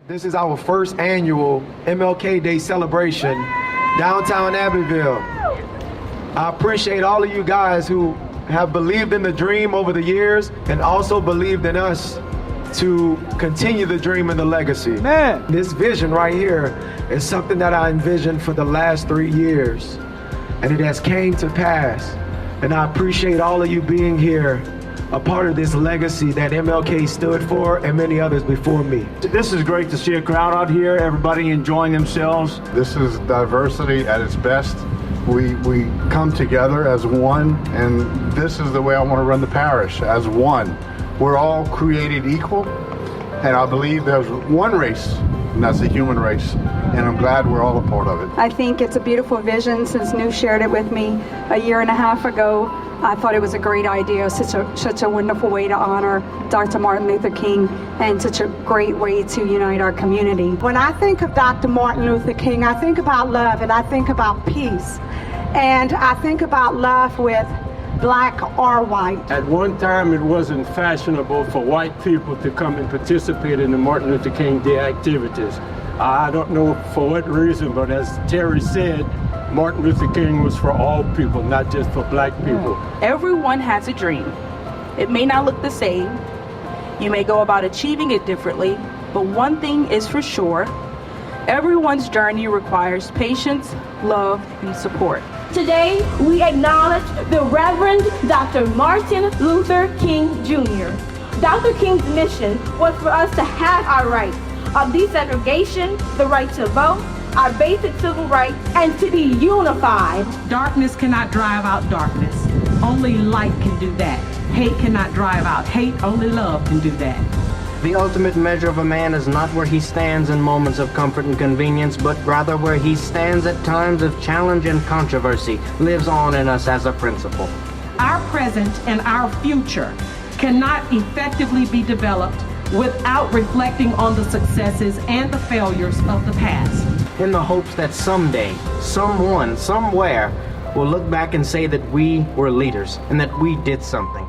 This is our first annual MLK Day Celebration, downtown Abbeville. I appreciate all of you guys who have believed in the dream over the years and also believed in us to continue the dream and the legacy. Man. This vision right here is something that I envisioned for the last 3 years, and it has came to pass. And I appreciate all of you being here, a part of this legacy that MLK stood for and many others before me. This is great to see a crowd out here, everybody enjoying themselves. This is diversity at its best. We come together as one, and this is the way I want to run the parish, as one. We're all created equal, and I believe there's one race, and that's the human race, and I'm glad we're all a part of it. I think it's a beautiful vision. Since New shared it with me a year and a half ago, I thought it was a great idea, such a wonderful way to honor Dr. Martin Luther King, and such a great way to unite our community. When I think of Dr. Martin Luther King, I think about love, and I think about peace, and I think about love with black or white. At one time, it wasn't fashionable for white people to come and participate in the Martin Luther King Day activities. I don't know for what reason, but as Terry said, Martin Luther King was for all people, not just for black people. Everyone has a dream. It may not look the same. You may go about achieving it differently, but one thing is for sure, everyone's journey requires patience, love, and support. Today, we acknowledge the Reverend Dr. Martin Luther King Jr. Dr. King's mission was for us to have our rights of desegregation, the right to vote, our basic civil rights, and to be unified. Darkness cannot drive out darkness. Only light can do that. Hate cannot drive out hate. Only love can do that. The ultimate measure of a man is not where he stands in moments of comfort and convenience, but rather where he stands at times of challenge and controversy, lives on in us as a principle. Our present and our future cannot effectively be developed without reflecting on the successes and the failures of the past. In the hopes that someday, someone, somewhere, will look back and say that we were leaders and that we did something.